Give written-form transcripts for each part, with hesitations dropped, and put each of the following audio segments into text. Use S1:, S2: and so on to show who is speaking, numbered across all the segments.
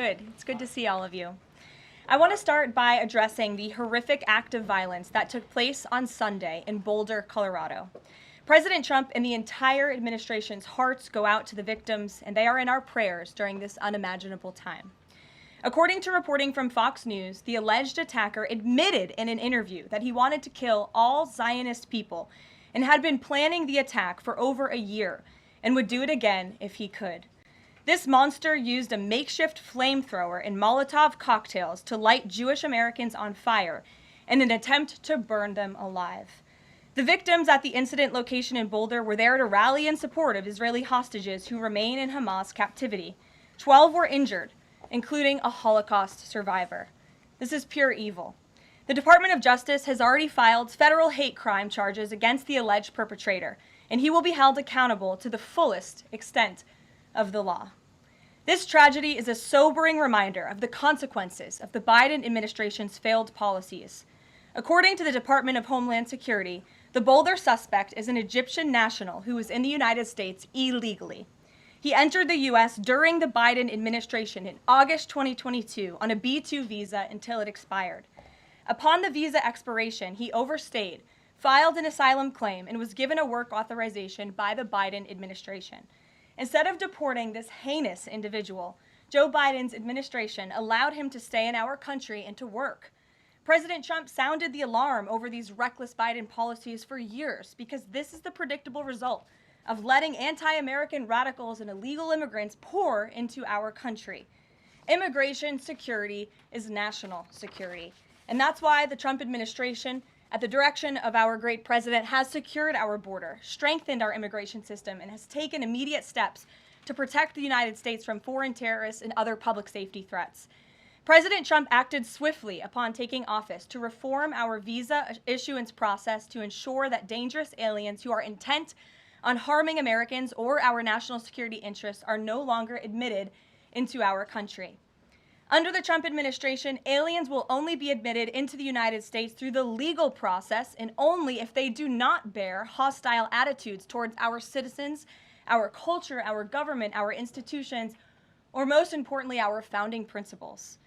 S1: Good. It's good to see all of you. I want to start by addressing the horrific act of violence that took place on Sunday in Boulder, Colorado. President Trump and the entire administration's hearts go out to the victims, and they are in our prayers during this unimaginable time. According to reporting from Fox News, the alleged attacker admitted in an interview that he wanted to kill all Zionist people and had been planning the attack for over a year and would do it again if he could. This monster used a makeshift flamethrower and Molotov cocktails to light Jewish Americans on fire in an attempt to burn them alive. The victims at the incident location in Boulder were there to rally in support of Israeli hostages who remain in Hamas captivity. 12 were injured, including a Holocaust survivor. This is pure evil. The Department of Justice has already filed federal hate crime charges against the alleged perpetrator, and he will be held accountable to the fullest extent of the law. This tragedy is a sobering reminder of the consequences of the Biden administration's failed policies. According to the Department of Homeland Security, the Boulder suspect is an Egyptian national who was in the United States illegally. He entered the U.S. during the Biden administration in August 2022 on a B-2 visa until it expired. Upon the visa expiration, he overstayed, filed an asylum claim, and was given a work authorization by the Biden administration. Instead of deporting this heinous individual, Joe Biden's administration allowed him to stay in our country and to work. President Trump sounded the alarm over these reckless Biden policies for years because this is the predictable result of letting anti-American radicals and illegal immigrants pour into our country. Immigration security is national security, and that's why the Trump administration, at the direction of our great president, has secured our border, strengthened our immigration system, and has taken immediate steps to protect the United States from foreign terrorists and other public safety threats. President Trump acted swiftly upon taking office to reform our visa issuance process to ensure that dangerous aliens who are intent on harming Americans or our national security interests are no longer admitted into our country. Under the Trump administration, aliens will only be admitted into the United States through the legal process and only if they do not bear hostile attitudes towards our citizens, our culture, our government, our institutions, or most importantly, our founding principles.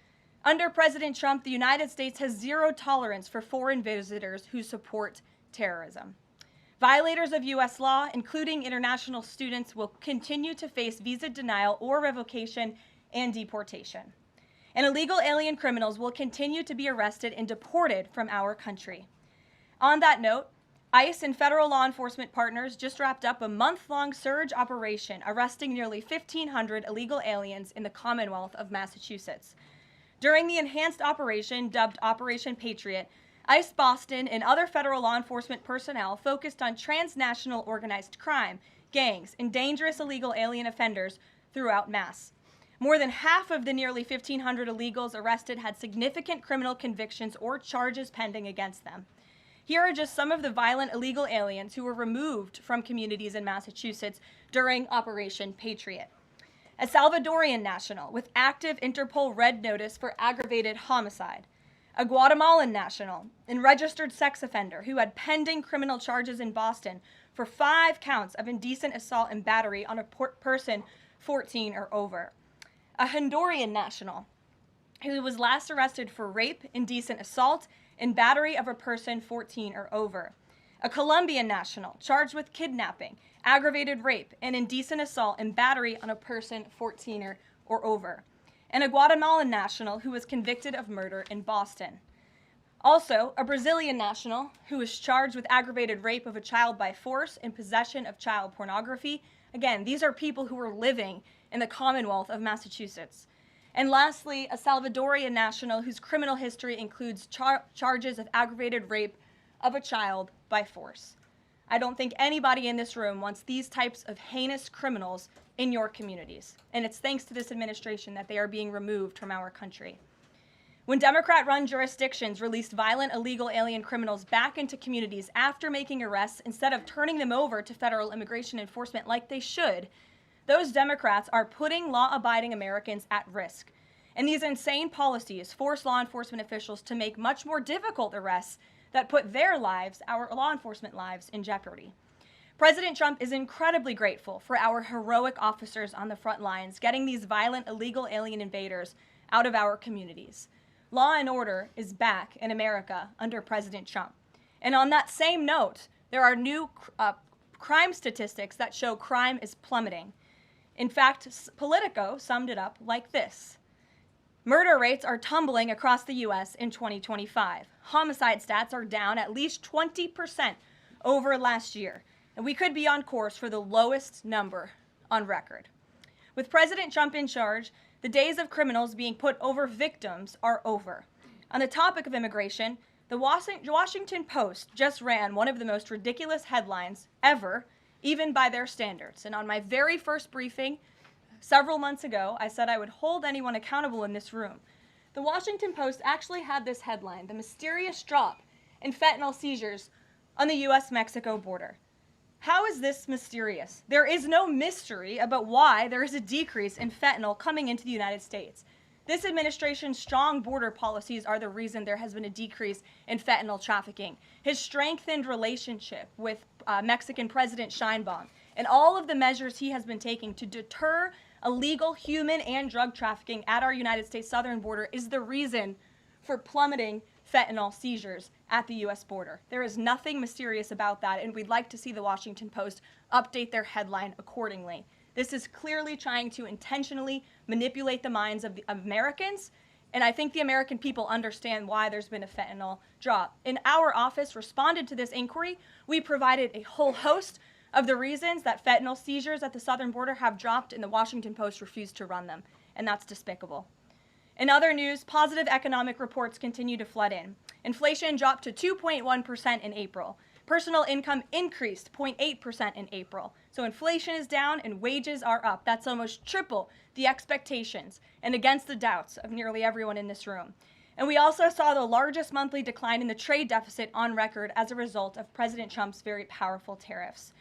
S1: Under President Trump, the United States has zero tolerance for foreign visitors who support terrorism. Violators of U.S. law, including international students, will continue to face visa denial or revocation and deportation. And illegal alien criminals will continue to be arrested and deported from our country. On that note, ICE and federal law enforcement partners just wrapped up a month-long surge operation arresting nearly 1,500 illegal aliens in the Commonwealth of Massachusetts. During the enhanced operation, dubbed Operation Patriot, ICE Boston and other federal law enforcement personnel focused on transnational organized crime, gangs, and dangerous illegal alien offenders throughout Mass. More than half of the nearly 1,500 illegals arrested had significant criminal convictions or charges pending against them. Here are just some of the violent illegal aliens who were removed from communities in Massachusetts during Operation Patriot. A Salvadorian national with active Interpol red notice for aggravated homicide. A Guatemalan national and registered sex offender who had pending criminal charges in Boston for 5 counts of indecent assault and battery on a person 14 or over. A Honduran national who was last arrested for rape, indecent assault, and battery of a person 14 or over. A Colombian national charged with kidnapping, aggravated rape, and indecent assault and battery on a person 14 or over. And a Guatemalan national who was convicted of murder in Boston. Also, a Brazilian national who was charged with aggravated rape of a child by force and possession of child pornography. Again, these are people who were living in the Commonwealth of Massachusetts. And lastly, a Salvadorian national whose criminal history includes charges of aggravated rape of a child by force. I don't think anybody in this room wants these types of heinous criminals in your communities. And it's thanks to this administration that they are being removed from our country. When Democrat-run jurisdictions released violent illegal alien criminals back into communities after making arrests instead of turning them over to federal immigration enforcement like they should, those Democrats are putting law-abiding Americans at risk. And these insane policies force law enforcement officials to make much more difficult arrests that put their lives, our law enforcement lives, in jeopardy. President Trump is incredibly grateful for our heroic officers on the front lines getting these violent, illegal alien invaders out of our communities. Law and order is back in America under President Trump. And on that same note, there are new crime statistics that show crime is plummeting. In fact, Politico summed it up like this. Murder rates are tumbling across the U.S. in 2025. Homicide stats are down at least 20% over last year, and we could be on course for the lowest number on record. With President Trump in charge, the days of criminals being put over victims are over. On the topic of immigration, the Washington Post just ran one of the most ridiculous headlines ever, even by their standards. And on my very first briefing several months ago, I said I would hold anyone accountable in this room. The Washington Post actually had this headline, "The Mysterious Drop in Fentanyl Seizures on the U.S.-Mexico Border." How is this mysterious? There is no mystery about why there is a decrease in fentanyl coming into the United States. This administration's strong border policies are the reason there has been a decrease in fentanyl trafficking. His strengthened relationship with Mexican President Sheinbaum and all of the measures he has been taking to deter illegal human and drug trafficking at our United States southern border is the reason for plummeting fentanyl seizures at the U.S. border. There is nothing mysterious about that, and we'd like to see the Washington Post update their headline accordingly. This is clearly trying to intentionally manipulate the minds of the Americans, and I think the American people understand why there's been a fentanyl drop. In our office responded to this inquiry. We provided a whole host of the reasons that fentanyl seizures at the southern border have dropped, and the Washington Post refused to run them, and that's despicable. In other news, positive economic reports continue to flood in. Inflation dropped to 2.1% in April. Personal income increased 0.8% in April. So inflation is down and wages are up. That's almost triple the expectations and against the doubts of nearly everyone in this room. And we also saw the largest monthly decline in the trade deficit on record as a result of President Trump's very powerful tariffs.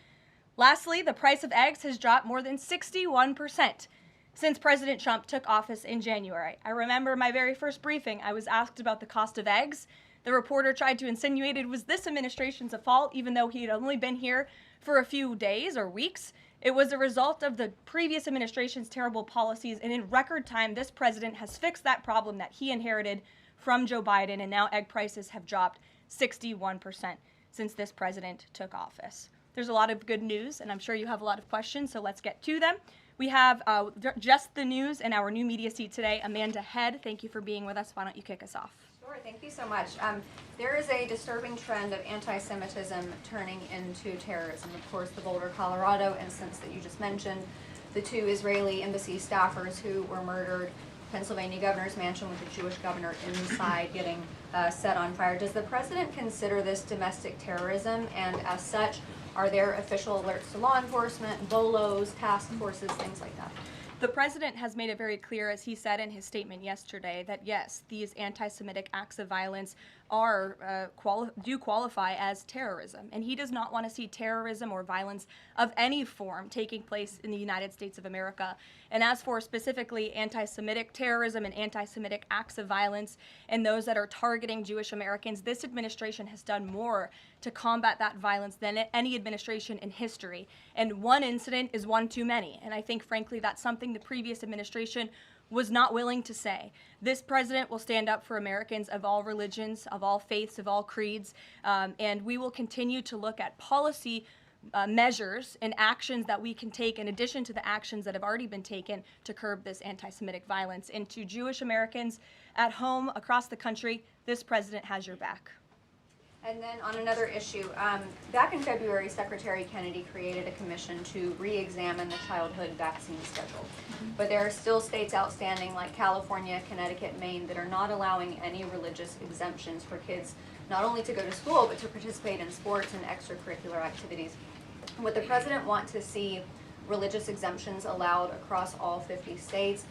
S1: Lastly, the price of eggs has dropped more than 61% since President Trump took office in January. I remember my very first briefing, I was asked about the cost of eggs. The reporter tried to insinuate it was this administration's fault, even though he had only been here for a few days or weeks. It was a result of the previous administration's terrible policies, and in record time, this president has fixed that problem that he inherited from Joe Biden, and now egg prices have dropped 61% since this president took office. There's a lot of good news, and I'm sure you have a lot of questions, so let's get to them. We have just the news in our new media seat today. Amanda Head, thank you for being with us. Why don't you kick us off?
S2: Sure, thank you so much. There is a disturbing trend of anti-Semitism turning into terrorism. Of course, the Boulder, Colorado instance that you just mentioned, the 2 Israeli embassy staffers who were murdered, Pennsylvania governor's mansion with the Jewish governor inside getting set on fire. Does the president consider this domestic terrorism? And as such, are there official alerts to law enforcement, BOLOs, task forces, things like that?
S1: The president has made it very clear, as he said in his statement yesterday, that yes, these anti-Semitic acts of violence are do qualify as terrorism, and he does not want to see terrorism or violence of any form taking place in the United States of America. And as for specifically anti-Semitic terrorism and anti-Semitic acts of violence and those that are targeting Jewish Americans, this administration has done more to combat that violence than any administration in history. And one incident is one too many. And I think, frankly, that's something the previous administration was not willing to say. This president will stand up for Americans of all religions, of all faiths, of all creeds, and we will continue to look at policy measures and actions that we can take in addition to the actions that have already been taken to curb this anti-Semitic violence. And to Jewish Americans at home, across the country, this president has your back.
S2: And then on another issue, back in February, Secretary Kennedy created a commission to re-examine the childhood vaccine schedule. But there are still states outstanding like California, Connecticut, Maine that are not allowing any religious exemptions for kids not only to go to school but to participate in sports and extracurricular activities. Would the president want to see religious exemptions allowed across all 50 states?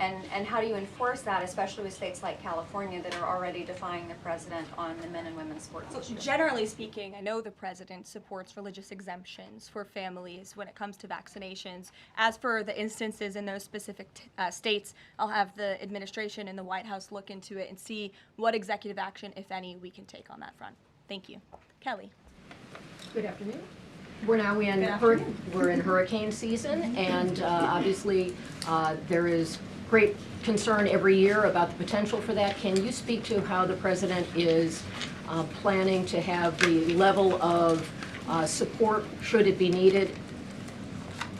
S2: And how do you enforce that, especially with states like California that are already defying the president on the men and women's sports issue?
S1: Generally speaking, I know the president supports religious exemptions for families when it comes to vaccinations. As for the instances in those specific states, I'll have the administration and the White House look into it and see what executive action, if any, we can take on that front. Thank you. Kelly.
S3: Good afternoon. We're now in
S1: Good afternoon.
S3: we're in hurricane season, and obviously there is great concern every year about the potential for that. Can you speak to how the president is planning to have the level of support, should it be needed,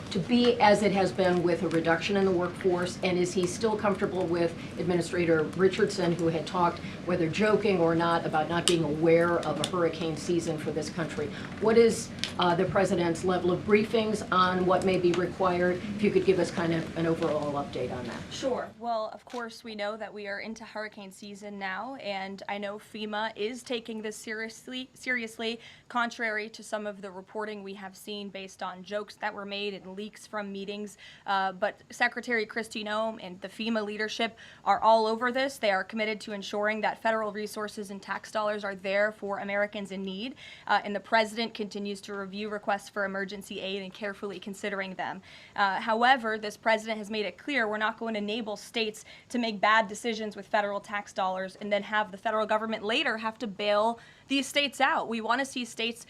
S3: to be as it has been with a reduction in the workforce? And is he still comfortable with Administrator Richardson, who had talked, whether joking or not, about not being aware of a hurricane season for this country? What is the president's level of briefings on what may be required? If you could give us kind of an overall update on that.
S1: Sure. Well, of course, we know that we are into hurricane season now, and I know FEMA is taking this seriously, contrary to some of the reporting we have seen based on jokes that were made and leaks from meetings. But Secretary Kristi Noem and the FEMA leadership are all over this. They are committed to ensuring that federal resources and tax dollars are there for Americans in need, and the president continues to review requests for emergency aid and carefully considering them. However, this president has made it clear we're not going to enable states to make bad decisions with federal tax dollars and then have the federal government later have to bail these states out. We want to see states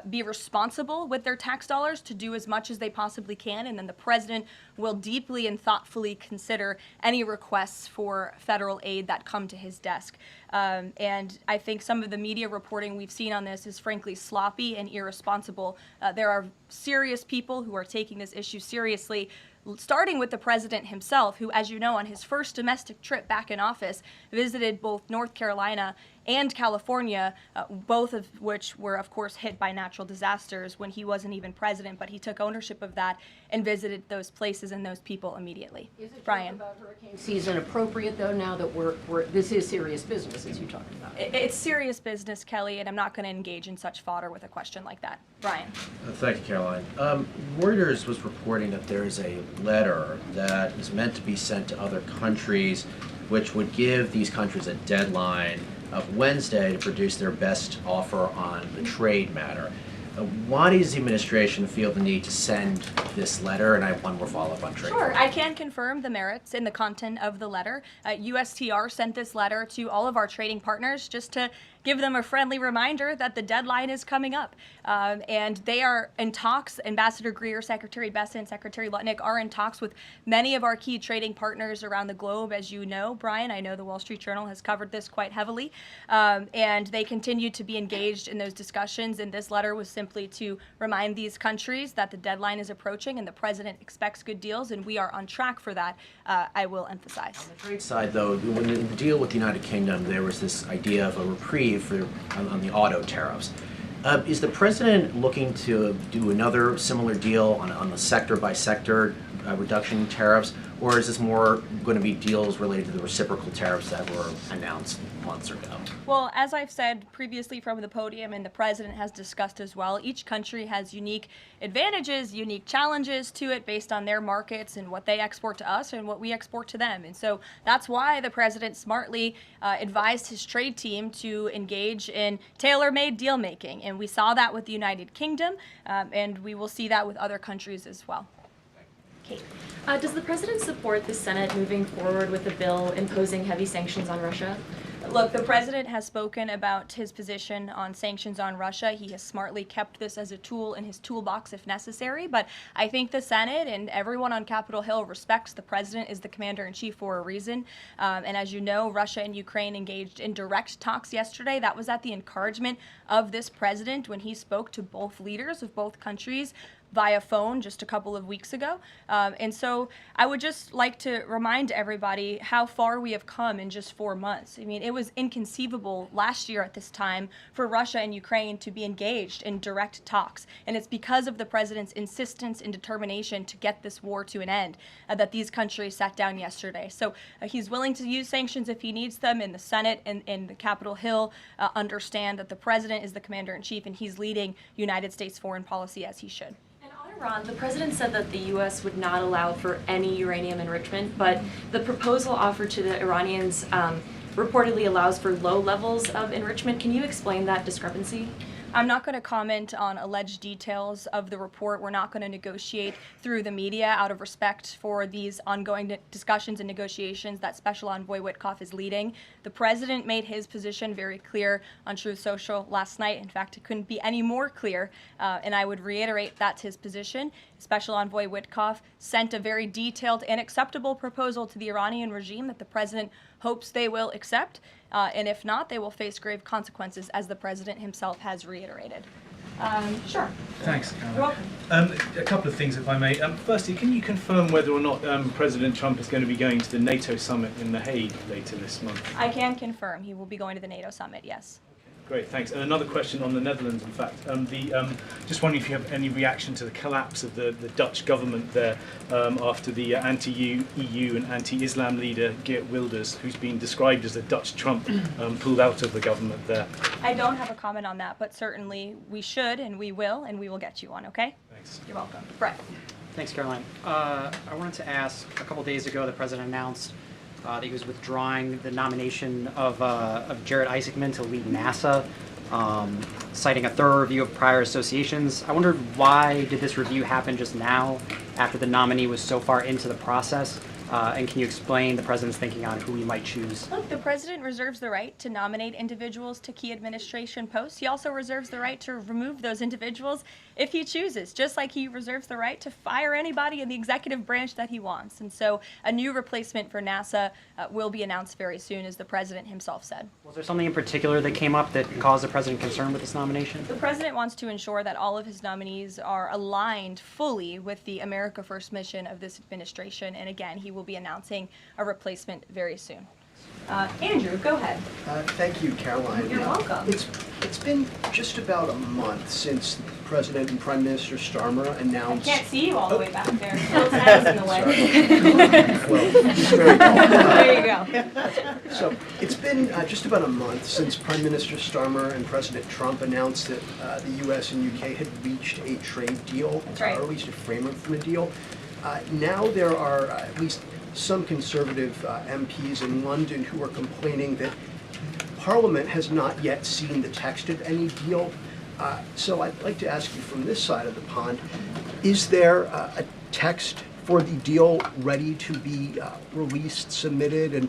S1: be responsible with their tax dollars to do as much as they possibly can, and then the president will deeply and thoughtfully consider any requests for federal aid that come to his desk. And I think some of the media reporting we've seen on this is frankly sloppy and irresponsible. There are serious people who are taking this issue seriously, starting with the president himself, who, as you know, on his first domestic trip back in office, visited both North Carolina and California, both of which were, of course, hit by natural disasters when he wasn't even president, but he took ownership of that and visited those places and those people immediately.
S3: Is it
S1: Brian?
S3: about hurricane season appropriate, though, now that this is serious business, as you talked about?
S1: It's serious business, Kelly, and I'm not going to engage in such fodder with a question like that. Brian?
S4: Thank you, Caroline. Reuters was reporting that there is a letter that is meant to be sent to other countries, which would give these countries a deadline of Wednesday to produce their best offer on the trade matter. Why does the administration feel the need to send this letter? And I have one more follow-up on trade.
S1: Sure, I can confirm the merits and the content of the letter. USTR sent this letter to all of our trading partners just to give them a friendly reminder that the deadline is coming up. And they are in talks. Ambassador Greer, Secretary Besson, Secretary Lutnick are in talks with many of our key trading partners around the globe. As you know, Brian, I know the Wall Street Journal has covered this quite heavily. And they continue to be engaged in those discussions. And this letter was simply to remind these countries that the deadline is approaching and the president expects good deals, and we are on track for that, I will emphasize.
S4: On the trade side, though, when the deal with the United Kingdom, there was this idea of a reprieve on the auto tariffs. Is the president looking to do another similar deal on the sector-by-sector reduction in tariffs, or is this more going to be deals related to the reciprocal tariffs that were announced months ago?
S1: Well, as I've said previously from the podium, and the president has discussed as well, each country has unique advantages, unique challenges to it based on their markets and what they export to us and what we export to them. And so that's why the president smartly advised his trade team to engage in tailor-made deal making. And we saw that with the United Kingdom, and we will see that with other countries as well. Kate.
S5: Does the president support the Senate moving forward with a bill imposing heavy sanctions on Russia?
S1: Look, the president has spoken about his position on sanctions on Russia. He has smartly kept this as a tool in his toolbox if necessary, but I think the Senate and everyone on Capitol Hill respects the president is the commander-in-chief for a reason. And as you know, Russia and Ukraine engaged in direct talks yesterday. That was at the encouragement of this president when he spoke to both leaders of both countries via phone just a couple of weeks ago. And so I would just like to remind everybody how far we have come in just 4 months. I mean, it was inconceivable last year at this time for Russia and Ukraine to be engaged in direct talks. And it's because of the president's insistence and determination to get this war to an end that these countries sat down yesterday. So he's willing to use sanctions if he needs them, and the Senate and the Capitol Hill understand that the president is the commander-in-chief and he's leading United States foreign policy as he should.
S5: Iran, the president said that the U.S. would not allow for any uranium enrichment, but the proposal offered to the Iranians reportedly allows for low levels of enrichment. Can you explain that discrepancy?
S1: I'm not going to comment on alleged details of the report. We're not going to negotiate through the media out of respect for these ongoing discussions and negotiations that Special Envoy Witkoff is leading. The president made his position very clear on Truth Social last night. In fact, it couldn't be any more clear, and I would reiterate that's his position. Special Envoy Witkoff sent a very detailed and acceptable proposal to the Iranian regime that the president hopes they will accept, and if not, they will face grave consequences, as the president himself has reiterated. Sure.
S6: Thanks, Caroline.
S1: You're welcome.
S6: A couple of things, if I may. Firstly, can you confirm whether or not President Trump is going to be going to the NATO summit in The Hague later this month?
S1: I can confirm he will be going to the NATO summit, yes.
S6: Great, thanks. And another question on the Netherlands, in fact. Just wondering if you have any reaction to the collapse of the Dutch government there after the anti-EU and anti-Islam leader Geert Wilders, who's been described as a Dutch Trump, pulled out of the government there.
S1: I don't have a comment on that, but certainly we should and we will get you one, okay?
S6: Thanks.
S1: You're welcome. Brett.
S7: Thanks, Caroline. I wanted to ask, a couple days ago, the president announced that he was withdrawing the nomination of Jared Isaacman to lead NASA, citing a thorough review of prior associations. I wondered, why did this review happen just now, after the nominee was so far into the process? And can you explain the president's thinking on who he might choose?
S1: Look, the president reserves the right to nominate individuals to key administration posts. He also reserves the right to remove those individuals if he chooses, just like he reserves the right to fire anybody in the executive branch that he wants. And so a new replacement for NASA will be announced very soon, as the president himself said.
S7: Was there something in particular that came up that caused the president concern with this nomination?
S1: The president wants to ensure that all of his nominees are aligned fully with the America First mission of this administration. And again, he will be announcing a replacement very soon. Andrew, go ahead.
S8: Thank you, Caroline.
S1: You're welcome.
S8: It's been just about a month since President and Prime Minister Starmer announced...
S1: I can't see you all the way back there. Phil's head's in the way.
S8: Well, he's very tall.
S1: There you go.
S8: So it's been just about a month since Prime Minister Starmer and President Trump announced that the U.S. and U.K. had reached a trade deal,
S1: That's right.
S8: or at least a framework from a deal. Now there are at least some conservative MPs in London who are complaining that Parliament has not yet seen the text of any deal. So I'd like to ask you from this side of the pond, is there a text for the deal ready to be released, submitted, and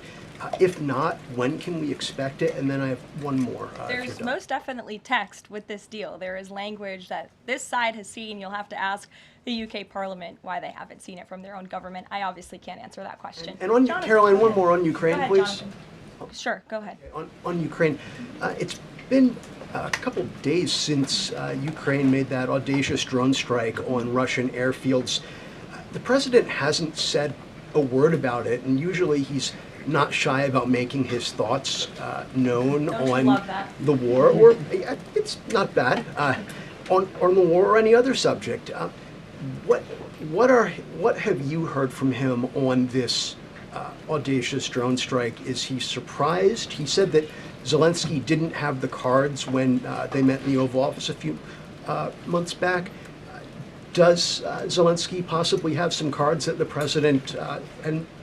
S8: if not, when can we expect it? And then I have one more.
S1: There's most definitely text with this deal. There is language that this side has seen. You'll have to ask the UK Parliament why they haven't seen it from their own government. I obviously can't answer that question.
S8: And on
S1: Jonathan,
S8: Caroline,
S1: go
S8: one
S1: ahead.
S8: more on
S1: Go
S8: Ukraine,
S1: ahead,
S8: please.
S1: Jonathan. Sure, go ahead.
S8: On Ukraine, it's been a couple days since Ukraine made that audacious drone strike on Russian airfields. The president hasn't said a word about it, and usually he's not shy about making his thoughts known
S1: Don't you
S8: on
S1: love that?
S8: the war, or it's not bad, on the war or any other subject. What have you heard from him on this audacious drone strike? Is he surprised? He said that Zelensky didn't have the cards when they met in the Oval Office a few months back. Does Zelensky possibly have some cards that the president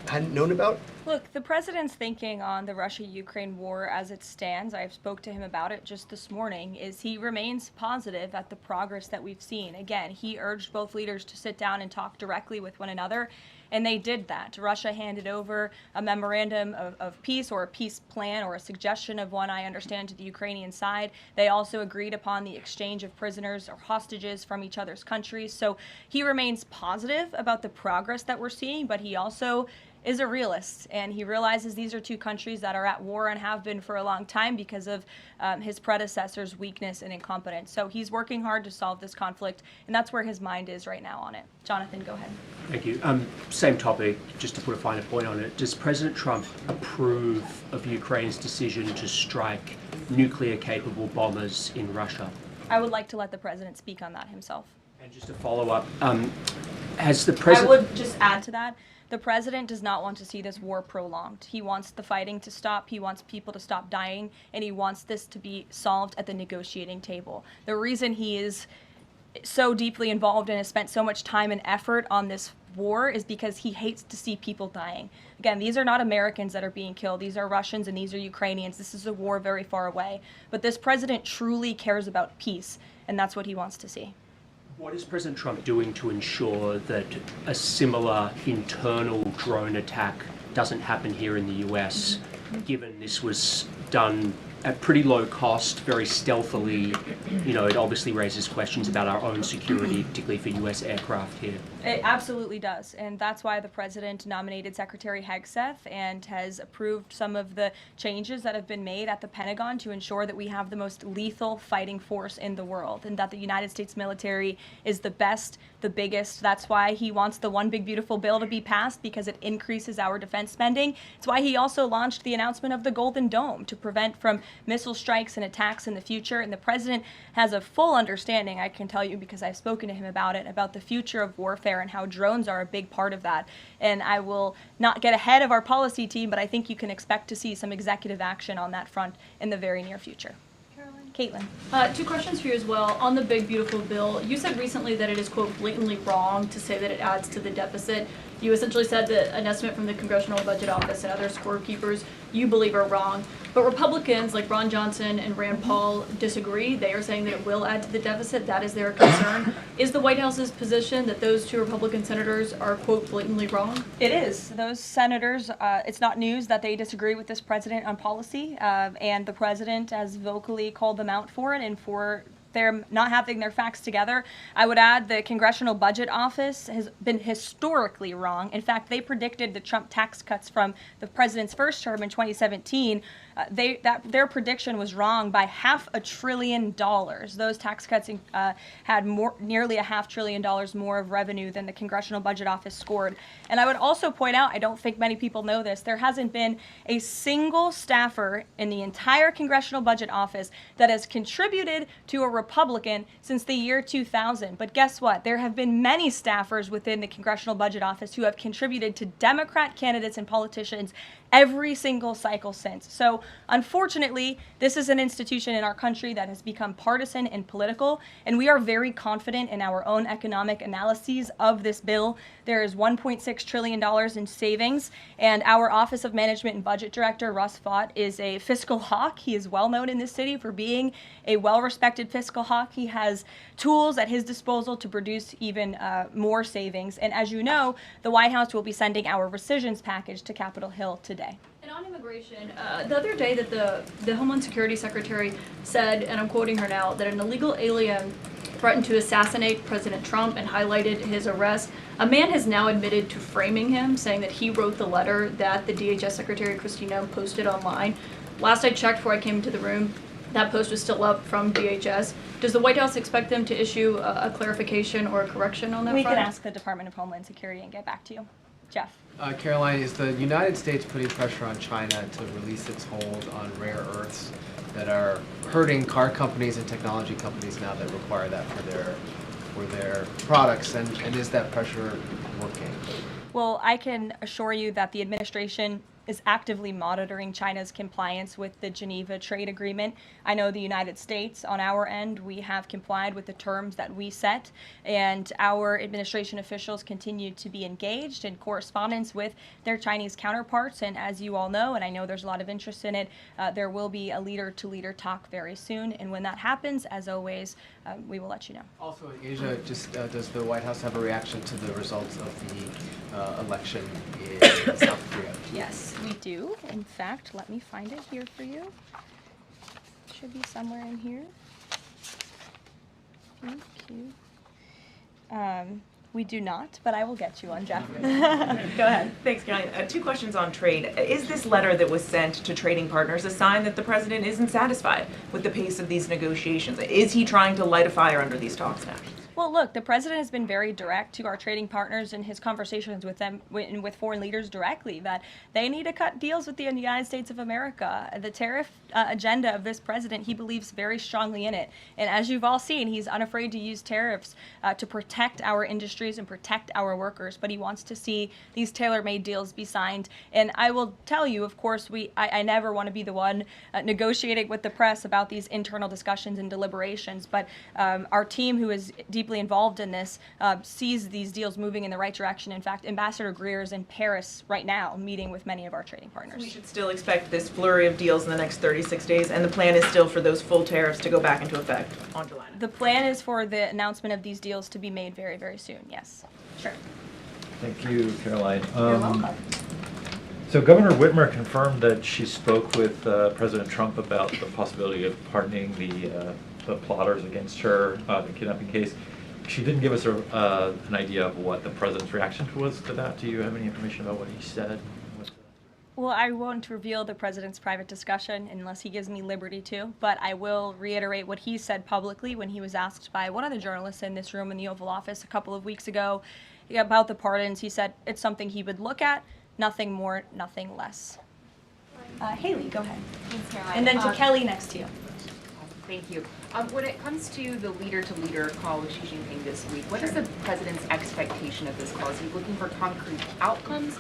S8: hadn't known about?
S1: Look, the president's thinking on the Russia-Ukraine war as it stands, I spoke to him about it just this morning, is he remains positive at the progress that we've seen. Again, he urged both leaders to sit down and talk directly with one another, and they did that. Russia handed over a memorandum of peace, or a peace plan, or a suggestion of one, I understand, to the Ukrainian side. They also agreed upon the exchange of prisoners or hostages from each other's countries. So he remains positive about the progress that we're seeing, but he also is a realist, and he realizes these are two countries that are at war and have been for a long time because of his predecessor's weakness and incompetence. So he's working hard to solve this conflict, and that's where his mind is right now on it. Jonathan, go ahead.
S9: Thank you. Same topic, just to put a finer point on it. Does President Trump approve of Ukraine's decision to strike nuclear-capable bombers in Russia?
S1: I would like to let the president speak on that himself.
S9: And just to follow up, has the president...
S1: I would just add to that, the president does not want to see this war prolonged. He wants the fighting to stop, he wants people to stop dying, and he wants this to be solved at the negotiating table. The reason he is so deeply involved and has spent so much time and effort on this war is because he hates to see people dying. Again, these are not Americans that are being killed. These are Russians and these are Ukrainians. This is a war very far away. But this president truly cares about peace, and that's what he wants to see.
S9: What is President Trump doing to ensure that a similar internal drone attack doesn't happen here in the US, given this was done at pretty low cost, very stealthily? You know, it obviously raises questions about our own security, particularly for US aircraft here.
S1: It absolutely does, and that's why the president nominated Secretary Hegseth and has approved some of the changes that have been made at the Pentagon to ensure that we have the most lethal fighting force in the world, and that the United States military is the best, the biggest. That's why he wants the One Big Beautiful Bill to be passed, because it increases our defense spending. It's why he also launched the announcement of the Golden Dome to prevent from missile strikes and attacks in the future, and the president has a full understanding, I can tell you because I've spoken to him about it, about the future of warfare and how drones are a big part of that. And I will not get ahead of our policy team, but I think you can expect to see some executive action on that front in the very near future. Caitlin.
S10: Two questions for you as well. On the Big Beautiful Bill, you said recently that it is, quote, blatantly wrong to say that it adds to the deficit. You essentially said that an estimate from the Congressional Budget Office and other scorekeepers you believe are wrong. But Republicans like Ron Johnson and Rand Paul disagree. They are saying that it will add to the deficit. That is their concern. Is the White House's position that those two Republican senators are, quote, blatantly wrong?
S1: It is. Those senators, it's not news that they disagree with this president on policy, and the president has vocally called them out for it and for they're not having their facts together. I would add the Congressional Budget Office has been historically wrong. In fact, they predicted the Trump tax cuts from the president's first term in 2017. Their prediction was wrong by $500 billion. Those tax cuts had nearly $500 billion more of revenue than the Congressional Budget Office scored. And I would also point out, I don't think many people know this, there hasn't been a single staffer in the entire Congressional Budget Office that has contributed to a Republican since the year 2000. But guess what? There have been many staffers within the Congressional Budget Office who have contributed to Democrat candidates and politicians every single cycle since. So unfortunately, this is an institution in our country that has become partisan and political, and we are very confident in our own economic analyses of this bill. There is $1.6 trillion in savings, and our Office of Management and Budget Director, Russ Vought, is a fiscal hawk. He is well known in this city for being a well-respected fiscal hawk. He has tools at his disposal to produce even more savings. And as you know, the White House will be sending our rescissions package to Capitol Hill today.
S10: And on immigration, the other day that the Homeland Security Secretary said, and I'm quoting her now, that an illegal alien threatened to assassinate President Trump and highlighted his arrest. A man has now admitted to framing him, saying that he wrote the letter that the DHS Secretary Kristi Noem posted online. Last I checked before I came into the room, that post was still up from DHS. Does the White House expect them to issue a clarification or a correction on that
S1: We
S10: front?
S1: can ask the Department of Homeland Security and get back to you. Jeff.
S11: Caroline, is the United States putting pressure on China to release its hold on rare earths that are hurting car companies and technology companies now that require that for their products? And is that pressure working?
S1: Well, I can assure you that the administration is actively monitoring China's compliance with the Geneva Trade Agreement. I know the United States, on our end, we have complied with the terms that we set, and our administration officials continue to be engaged in correspondence with their Chinese counterparts. And as you all know, and I know there's a lot of interest in it, there will be a leader-to-leader talk very soon. And when that happens, as always, we will let you know.
S11: Also in Asia, just does the White House have a reaction to the results of the election in South Korea?
S1: Yes, we do. In fact, let me find it here for you. Should be somewhere in here. Thank you. We do not, but I will get you one, Jeff. Go ahead.
S12: Thanks, Caroline. Two questions on trade. Is this letter that was sent to trading partners a sign that the president isn't satisfied with the pace of these negotiations? Is he trying to light a fire under these talks now?
S1: Well, look, the president has been very direct to our trading partners in his conversations with them, with foreign leaders directly, that they need to cut deals with the United States of America. The tariff agenda of this president, he believes very strongly in it. And as you've all seen, he's unafraid to use tariffs to protect our industries and protect our workers. But he wants to see these tailor-made deals be signed. And I will tell you, of course, I never want to be the one negotiating with the press about these internal discussions and deliberations. But our team, who is deeply deeply involved in this, sees these deals moving in the right direction. In fact, Ambassador Greer is in Paris right now meeting with many of our trading partners.
S12: We should still expect this flurry of deals in the next 36 days, and the plan is still for those full tariffs to go back into effect on July 9th.
S1: The plan is for the announcement of these deals to be made very, very soon, yes. Sure.
S13: Thank you, Caroline.
S1: You're welcome.
S13: So Governor Whitmer confirmed that she spoke with President Trump about the possibility of pardoning the plotters against her, the kidnapping case. She didn't give us an idea of what the president's reaction was to that. Do you have any information about what he said?
S1: Well, I won't reveal the president's private discussion unless he gives me liberty to, but I will reiterate what he said publicly when he was asked by one of the journalists in this room in the Oval Office a couple of weeks ago about the pardons. He said it's something he would look at, nothing more, nothing less. Haley, go ahead.
S14: Thanks, Caroline.
S1: And then to Kelly next to you.
S14: Thank you. When it comes to the leader-to-leader call with Xi Jinping this week, what is the president's expectation of this call? Is he looking for concrete outcomes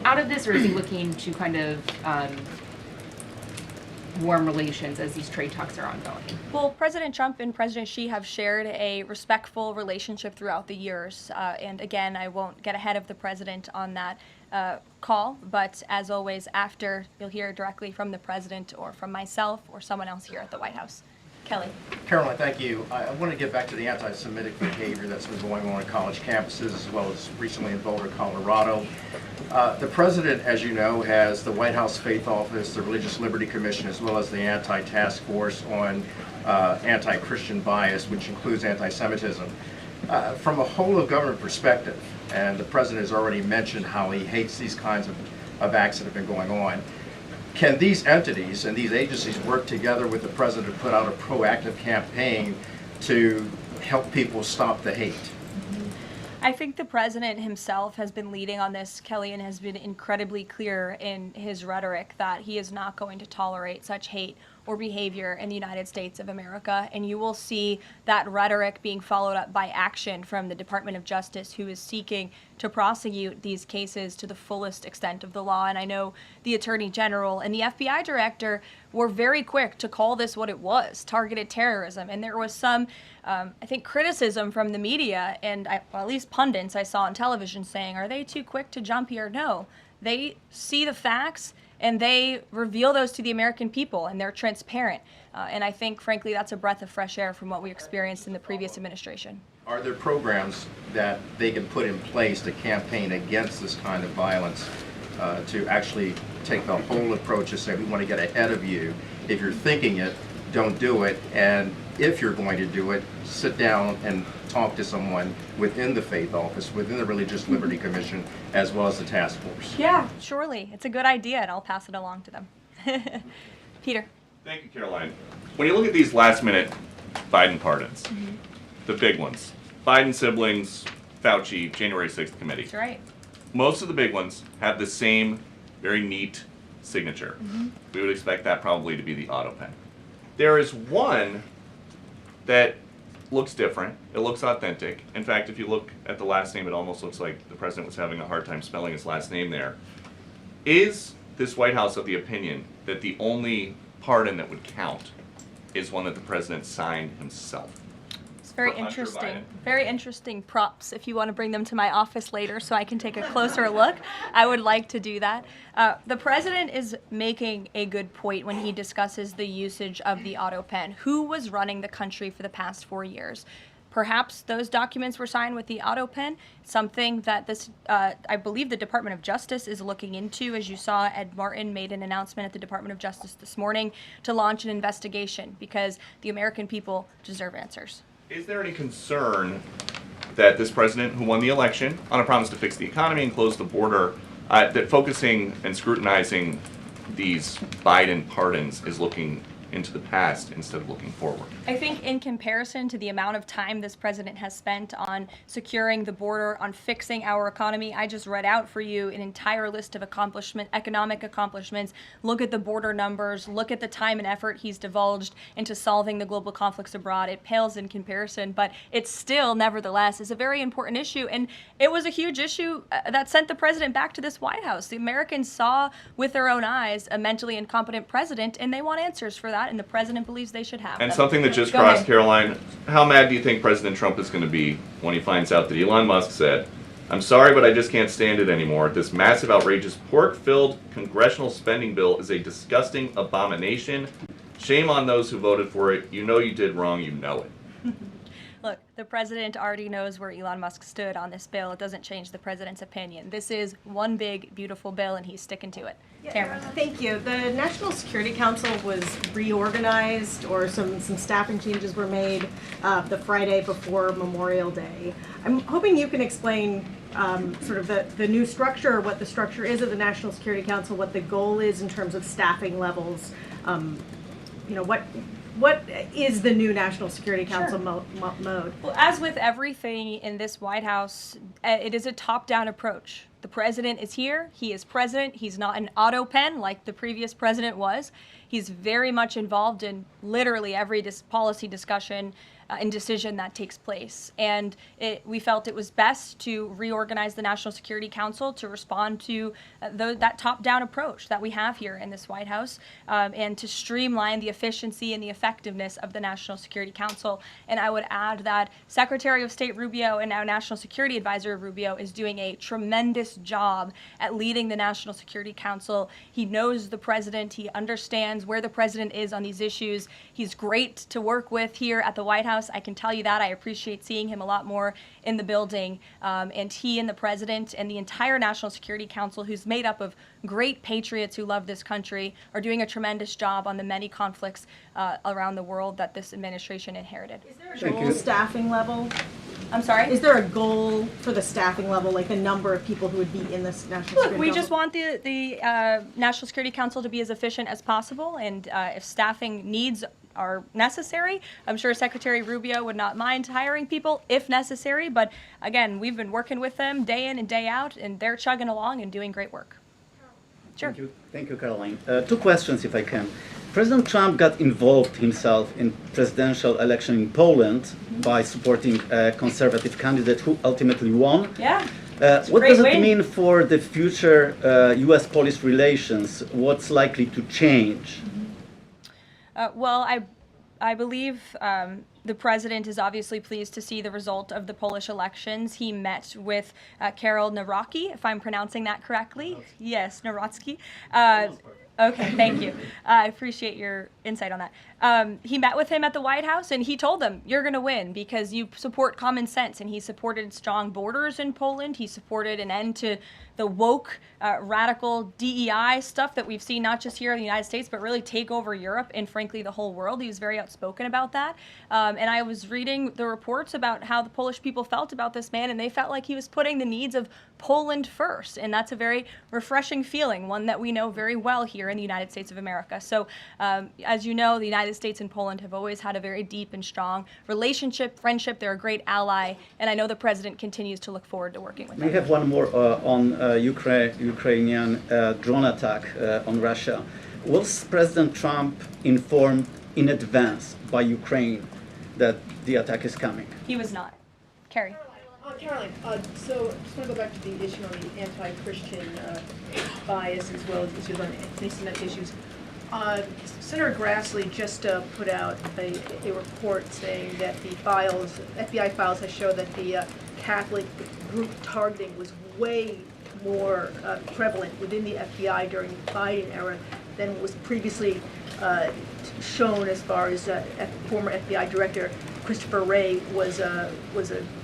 S14: out of this, or is he looking to kind of warm relations as these trade talks are ongoing?
S1: Well, President Trump and President Xi have shared a respectful relationship throughout the years. And again, I won't get ahead of the president on that call, but as always, after, you'll hear directly from the president or from myself or someone else here at the White House. Kelly.
S15: Caroline, thank you. I want to get back to the anti-Semitic behavior that's been going on college campuses as well as recently in Boulder, Colorado. The president, as you know, has the White House Faith Office, the Religious Liberty Commission, as well as the Anti-Task Force on Anti-Christian Bias, which includes anti-Semitism. From a whole of government perspective, and the president has already mentioned how he hates these kinds of acts that have been going on, can these entities and these agencies work together with the president to put out a proactive campaign to help people stop the hate?
S1: I think the president himself has been leading on this, Kelly, and has been incredibly clear in his rhetoric that he is not going to tolerate such hate or behavior in the United States of America. And you will see that rhetoric being followed up by action from the Department of Justice, who is seeking to prosecute these cases to the fullest extent of the law. And I know the Attorney General and the FBI Director were very quick to call this what it was, targeted terrorism. And there was some, I think, criticism from the media and well, at least pundits I saw on television saying, are they too quick to jump here? No, they see the facts and they reveal those to the American people, and they're transparent. And I think, frankly, that's a breath of fresh air from what we experienced in the previous administration.
S15: Are there programs that they can put in place to campaign against this kind of violence, to actually take the whole approach and say, we want to get ahead of you. If you're thinking it, don't do it. And if you're going to do it, sit down and talk to someone within the Faith Office, within the Religious Liberty Commission, as well as the task force.
S1: Yeah, surely. It's a good idea, and I'll pass it along to them. Peter.
S16: Thank you, Caroline. When you look at these last-minute Biden pardons, the big ones, Biden siblings, Fauci, January 6th committee.
S1: That's right.
S16: Most of the big ones have the same very neat signature. We would expect that probably to be the auto pen. There is one that looks different. It looks authentic. In fact, if you look at the last name, it almost looks like the president was having a hard time spelling his last name there. Is this White House of the opinion that the only pardon that would count is one that the president signed himself?
S1: It's very interesting. Very interesting props. If you want to bring them to my office later so I can take a closer look, I would like to do that. The president is making a good point when he discusses the usage of the auto pen. Who was running the country for the past 4 years? Perhaps those documents were signed with the auto pen, something that this, I believe the Department of Justice is looking into. As you saw, Ed Martin made an announcement at the Department of Justice this morning to launch an investigation because the American people deserve answers.
S16: Is there any concern that this president, who won the election on a promise to fix the economy and close the border, that focusing and scrutinizing these Biden pardons is looking into the past instead of looking forward?
S1: I think in comparison to the amount of time this president has spent on securing the border, on fixing our economy, I just read out for you an entire list of economic accomplishments. Look at the border numbers, look at the time and effort he's divulged into solving the global conflicts abroad. It pales in comparison, but it still, nevertheless, is a very important issue. And it was a huge issue that sent the president back to this White House. The Americans saw with their own eyes a mentally incompetent president, and they want answers for that. got, and the president believes they should have.
S16: And
S1: them.
S16: something that just
S1: Go
S16: crossed
S1: ahead.
S16: Caroline, how mad do you think President Trump is going to be when he finds out that Elon Musk said, "I'm sorry, but I just can't stand it anymore. This massive, outrageous, pork-filled congressional spending bill is a disgusting abomination. Shame on those who voted for it. You know you did wrong. You know it."
S1: Look, the president already knows where Elon Musk stood on this bill. It doesn't change the president's opinion. This is one big, beautiful bill, and he's sticking to it. Tamara.
S17: Thank you. The National Security Council was reorganized, or some staffing changes were made the Friday before Memorial Day. I'm hoping you can explain sort of the new structure, what the structure is of the National Security Council, what the goal is in terms of staffing levels. You know, what is the new National Security Council mode?
S1: Well, as with everything in this White House, it is a top-down approach. The president is here. He is president. He's not an auto pen like the previous president was. He's very much involved in literally every policy discussion and decision that takes place. And we felt it was best to reorganize the National Security Council to respond to that top-down approach that we have here in this White House, and to streamline the efficiency and the effectiveness of the National Security Council. And I would add that Secretary of State Rubio and now National Security Advisor Rubio is doing a tremendous job at leading the National Security Council. He knows the president. He understands where the president is on these issues. He's great to work with here at the White House. I can tell you that. I appreciate seeing him a lot more in the building. And he and the president and the entire National Security Council, who's made up of great patriots who love this country, are doing a tremendous job on the many conflicts around the world that this administration inherited.
S17: Is there a goal staffing level?
S1: I'm sorry?
S17: Is there a goal for the staffing level, like the number of people who would be in this National Security
S1: Look, we
S17: Council?
S1: just want the National Security Council to be as efficient as possible, and if staffing needs are necessary, I'm sure Secretary Rubio would not mind hiring people if necessary, but again, we've been working with them day in and day out, and they're chugging along and doing great work. Sure.
S18: Thank you, Caroline. Two questions, if I can. President Trump got involved himself in presidential election in Poland by supporting a conservative candidate who ultimately won.
S1: Yeah.
S18: What does it mean for the future U.S.-Polish relations? What's likely to change?
S1: Well, I believe the president is obviously pleased to see the result of the Polish elections. He met with Karol Nawrocki, if I'm pronouncing that correctly. Yes, Nawrocki. Okay, thank you. I appreciate your insight on that. He met with him at the White House, and he told them, you're going to win because you support common sense. And he supported strong borders in Poland. He supported an end to the woke, radical DEI stuff that we've seen not just here in the United States, but really take over Europe and, frankly, the whole world. He was very outspoken about that. And I was reading the reports about how the Polish people felt about this man, and they felt like he was putting the needs of Poland first. And that's a very refreshing feeling, one that we know very well here in the United States of America. So, as you know, the United States and Poland have always had a very deep and strong relationship, friendship. They're a great ally, and I know the president continues to look forward to working with them.
S18: We have one more on Ukrainian drone attack on Russia. Was President Trump informed in advance by Ukraine that the attack is coming?
S1: He was not. Carrie.
S19: Caroline, so just want to go back to the issue on the anti-Christian bias as well as issues on anti-Semitic issues. Senator Grassley just put out a report saying that the FBI files have shown that the Catholic group targeting was way more prevalent within the FBI during the Biden era than was previously shown, as far as former FBI Director Christopher Wray was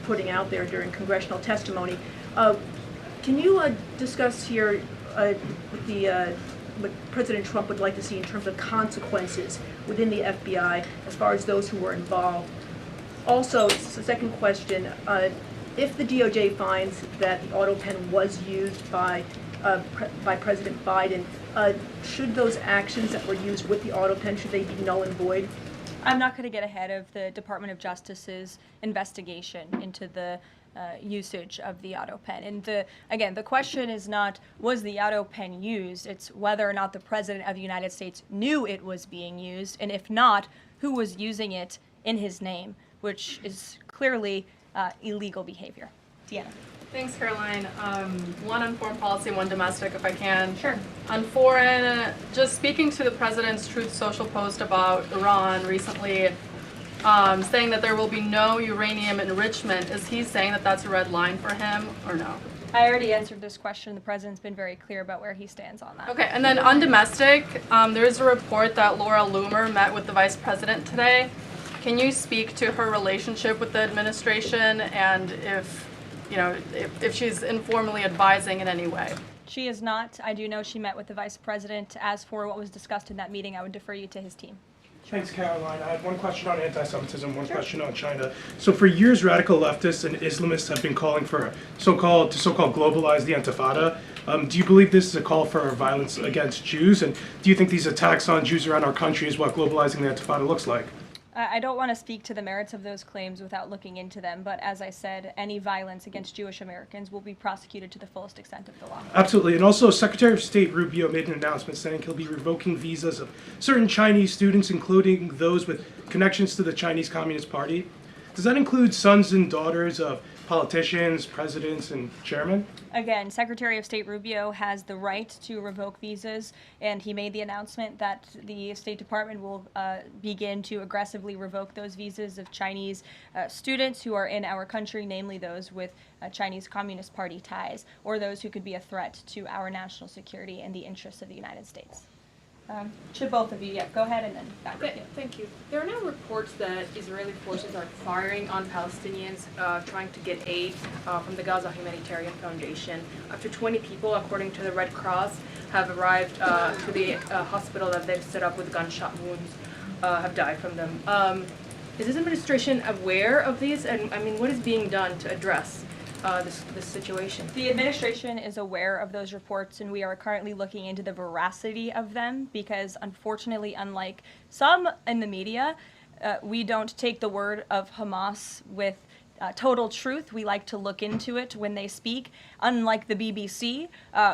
S19: putting out there during congressional testimony. Can you discuss here what President Trump would like to see in terms of consequences within the FBI as far as those who were involved? Also, the second question, if the DOJ finds that the auto pen was used by President Biden, should those actions that were used with the auto pen, should they be null and void?
S1: I'm not going to get ahead of the Department of Justice's investigation into the usage of the auto pen. And again, the question is not, was the auto pen used? It's whether or not the President of the United States knew it was being used, and if not, who was using it in his name, which is clearly illegal behavior. Deanna.
S20: Thanks, Caroline. One on foreign policy, one domestic, if I can.
S1: Sure.
S20: On foreign, just speaking to the president's Truth Social post about Iran recently, saying that there will be no uranium enrichment. Is he saying that that's a red line for him, or no?
S1: I already answered this question. The president's been very clear about where he stands on that.
S20: Okay, and then on domestic, there is a report that Laura Loomer met with the vice president today. Can you speak to her relationship with the administration and if she's informally advising in any way?
S1: She is not. I do know she met with the vice president. As for what was discussed in that meeting, I would defer you to his team.
S21: Thanks, Caroline. I had one question on anti-Semitism, one question on China. So for years, radical leftists and Islamists have been calling for so-called globalize the Intifada. Do you believe this is a call for violence against Jews? And do you think these attacks on Jews around our country is what globalizing the Intifada looks like?
S1: I don't want to speak to the merits of those claims without looking into them, but as I said, any violence against Jewish Americans will be prosecuted to the fullest extent of the law.
S21: Absolutely. And also, Secretary of State Rubio made an announcement saying he'll be revoking visas of certain Chinese students, including those with connections to the Chinese Communist Party. Does that include sons and daughters of politicians, presidents, and chairmen?
S1: Again, Secretary of State Rubio has the right to revoke visas, and he made the announcement that the State Department will begin to aggressively revoke those visas of Chinese students who are in our country, namely those with Chinese Communist Party ties, or those who could be a threat to our national security and the interests of the United States. Should both of you, go ahead and then back to you.
S22: Thank you. There are now reports that Israeli forces are firing on Palestinians trying to get aid from the Gaza Humanitarian Foundation. Up to 20 people, according to the Red Cross, have arrived to the hospital that they've set up with gunshot wounds, have died from them. Is this administration aware of these? And I mean, what is being done to address this situation?
S1: The administration is aware of those reports, and we are currently looking into the veracity of them because, unfortunately, unlike some in the media, we don't take the word of Hamas with total truth. We like to look into it when they speak. Unlike the BBC,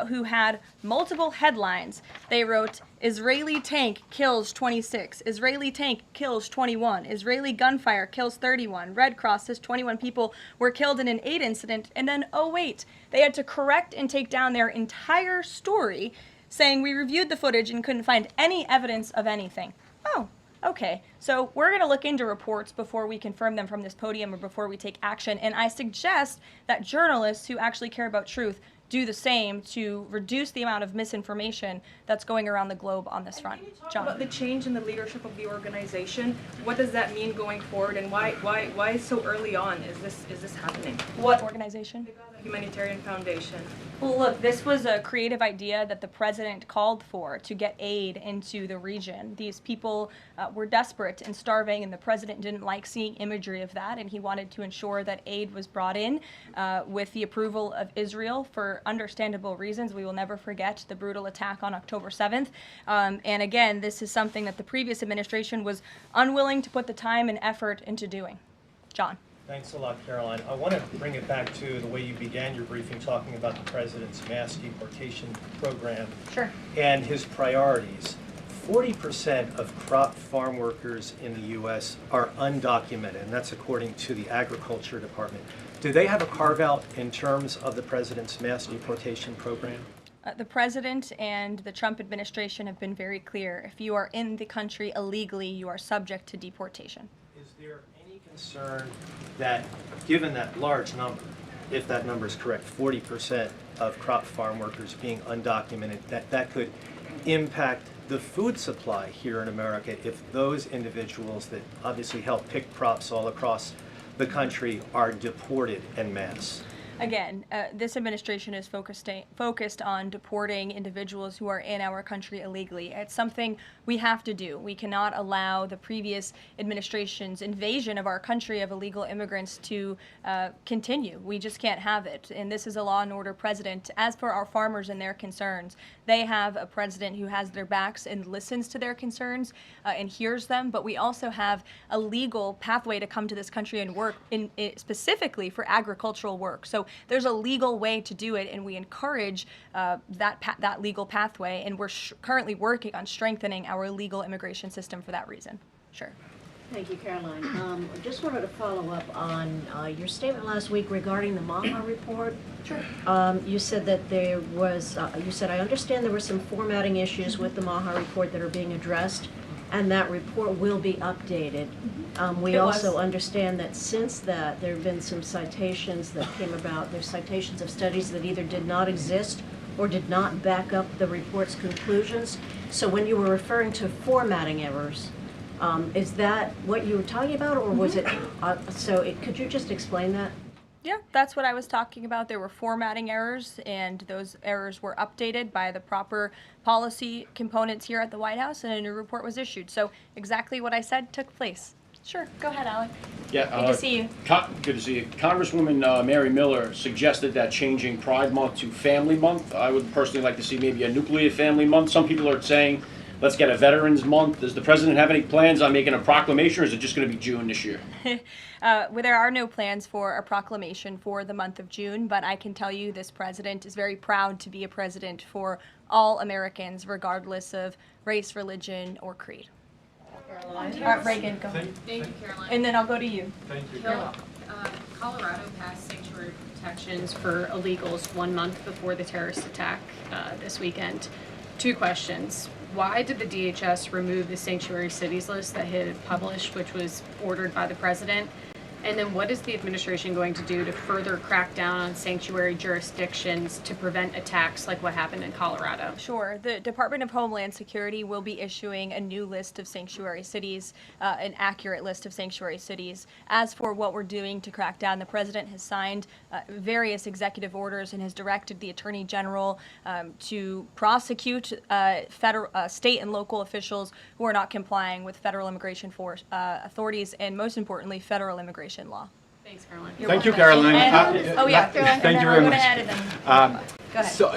S1: who had multiple headlines, they wrote, Israeli tank kills 26, Israeli tank kills 21, Israeli gunfire kills 31, Red Cross says 21 people were killed in an aid incident, and then, oh wait, they had to correct and take down their entire story, saying we reviewed the footage and couldn't find any evidence of anything. Oh. Okay, so we're going to look into reports before we confirm them from this podium or before we take action, and I suggest that journalists who actually care about truth do the same to reduce the amount of misinformation that's going around the globe on this front. John.
S22: About the change in the leadership of the organization, what does that mean going forward, and why so early on is this happening?
S1: What organization?
S22: The Gaza Humanitarian Foundation.
S1: Well, look, this was a creative idea that the president called for to get aid into the region. These people were desperate and starving, and the president didn't like seeing imagery of that, and he wanted to ensure that aid was brought in with the approval of Israel for understandable reasons. We will never forget the brutal attack on October 7th. And again, this is something that the previous administration was unwilling to put the time and effort into doing. John.
S23: Thanks a lot, Caroline. I want to bring it back to the way you began your briefing, talking about the president's mass deportation program and his priorities. 40% of crop farm workers in the U.S. are undocumented, and that's according to the Agriculture Department. Do they have a carve-out in terms of the president's mass deportation program?
S1: The president and the Trump administration have been very clear. If you are in the country illegally, you are subject to deportation.
S23: Is there any concern that, given that large number, if that number is correct, 40% of crop farm workers being undocumented, that could impact the food supply here in America if those individuals that obviously help pick crops all across the country are deported en masse?
S1: Again, this administration is focused on deporting individuals who are in our country illegally. It's something we have to do. We cannot allow the previous administration's invasion of our country of illegal immigrants to continue. We just can't have it. And this is a law and order president. As for our farmers and their concerns, they have a president who has their backs and listens to their concerns and hears them. But we also have a legal pathway to come to this country and work specifically for agricultural work. So there's a legal way to do it, and we encourage that legal pathway, and we're currently working on strengthening our legal immigration system for that reason. Sure.
S2: Thank you, Caroline. I just wanted to follow up on your statement last week regarding the Maha report. Sure. You said that there was, you said, I understand there were some formatting issues with the Maha report that are being addressed, and that report will be updated. We also understand that since that, there have been some citations that came about. There's citations of studies that either did not exist or did not back up the report's conclusions. So when you were referring to formatting errors, is that what you were talking about, or was it, could you just explain that?
S1: Yeah, that's what I was talking about. There were formatting errors, and those errors were updated by the proper policy components here at the White House, and a new report was issued. So exactly what I said took place. Sure, go ahead, Alec.
S3: Yeah,
S1: good to see you.
S3: Good to see you. Congresswoman Mary Miller suggested that changing Pride Month to Family Month. I would personally like to see maybe a nuclear family month. Some people are saying, let's get a Veterans Month. Does the president have any plans on making a proclamation, or is it just going to be June this year?
S1: Well, there are no plans for a proclamation for the month of June, but I can tell you this president is very proud to be a president for all Americans, regardless of race, religion, or creed.
S14: Caroline.
S1: All right, Reagan, go ahead.
S14: Thank you, Caroline.
S1: And then I'll go to you.
S13: Thank you.
S1: You're welcome.
S14: Colorado passed sanctuary protections for illegals 1 month before the terrorist attack this weekend. 2 questions. Why did the DHS remove the sanctuary cities list that it had published, which was ordered by the president? And then what is the administration going to do to further crack down on sanctuary jurisdictions to prevent attacks like what happened in Colorado?
S1: Sure. The Department of Homeland Security will be issuing a new list of sanctuary cities, an accurate list of sanctuary cities. As for what we're doing to crack down, the president has signed various executive orders and has directed the Attorney General to prosecute state and local officials who are not complying with federal immigration authorities and, most importantly, federal immigration law.
S14: Thanks, Caroline.
S4: Thank you, Caroline.
S1: Caroline.
S4: Thank you very much.
S1: Go ahead.
S4: So,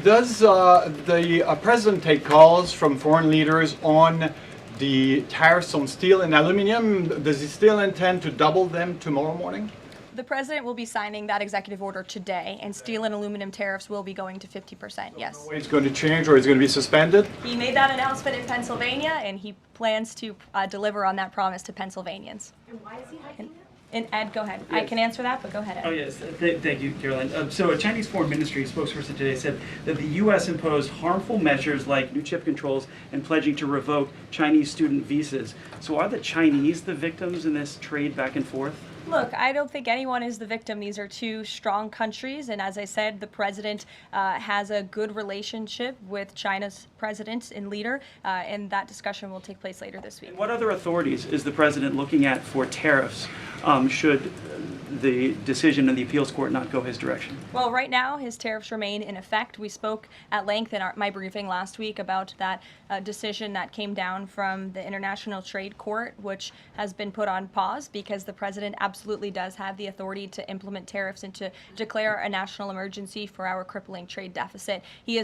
S4: does the president take calls from foreign leaders on the tariffs on steel and aluminum? Does he still intend to double them tomorrow morning?
S1: The president will be signing that executive order today, and steel and aluminum tariffs will be going to 50%, yes.
S4: Or it's going to change, or it's going to be suspended?
S1: He made that announcement in Pennsylvania, and he plans to deliver on that promise to Pennsylvanians.
S17: And why is he hiking it?
S1: And Ed, go ahead.
S24: Yes.
S1: I can answer that, but go ahead, Ed.
S24: Oh, yes. Thank you, Caroline. So a Chinese Foreign Ministry spokesperson today said that the U.S. imposed harmful measures like new chip controls and pledging to revoke Chinese student visas. So are the Chinese the victims in this trade back and forth?
S1: Look, I don't think anyone is the victim. These are 2 strong countries, and as I said, the president has a good relationship with China's president and leader, and that discussion will take place later this week.
S24: And what other authorities is the president looking at for tariffs should the decision in the appeals court not go his direction?
S1: Well, right now, his tariffs remain in effect. We spoke at length in my briefing last week about that decision that came down from the International Trade Court, which has been put on pause because the president absolutely does have the authority to implement tariffs and to declare a national emergency for our crippling trade deficit. He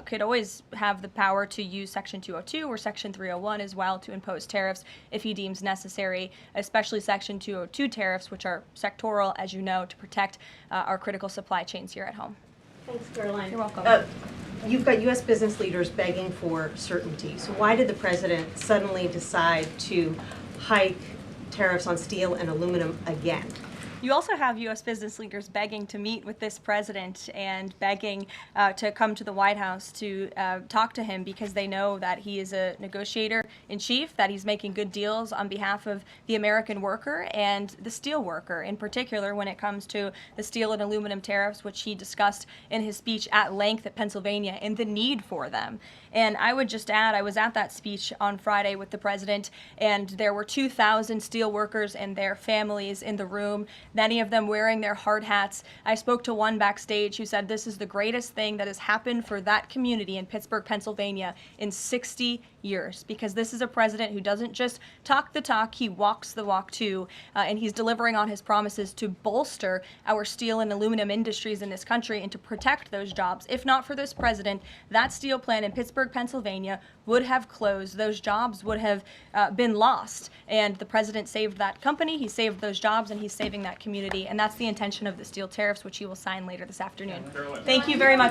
S1: could always have the power to use Section 202 or Section 301 as well to impose tariffs if he deems necessary, especially Section 202 tariffs, which are sectoral, as you know, to protect our critical supply chains here at home.
S17: Thanks, Caroline.
S1: You're welcome.
S17: You've got U.S. business leaders begging for certainty. So why did the president suddenly decide to hike tariffs on steel and aluminum again?
S1: You also have U.S. business leaders begging to meet with this president and begging to come to the White House to talk to him because they know that he is a negotiator in chief, that he's making good deals on behalf of the American worker and the steel worker, in particular when it comes to the steel and aluminum tariffs, which he discussed in his speech at length at Pennsylvania and the need for them. And I would just add, I was at that speech on Friday with the president, and there were 2,000 steel workers and their families in the room, many of them wearing their hard hats. I spoke to one backstage who said this is the greatest thing that has happened for that community in Pittsburgh, Pennsylvania in 60 years, because this is a president who doesn't just talk the talk, he walks the walk too, and he's delivering on his promises to bolster our steel and aluminum industries in this country and to protect those jobs. If not for this president, that steel plant in Pittsburgh, Pennsylvania would have closed. Those jobs would have been lost, and the president saved that company, he saved those jobs, and he's saving that community, and that's the intention of the steel tariffs, which he will sign later this afternoon. Thank you very much.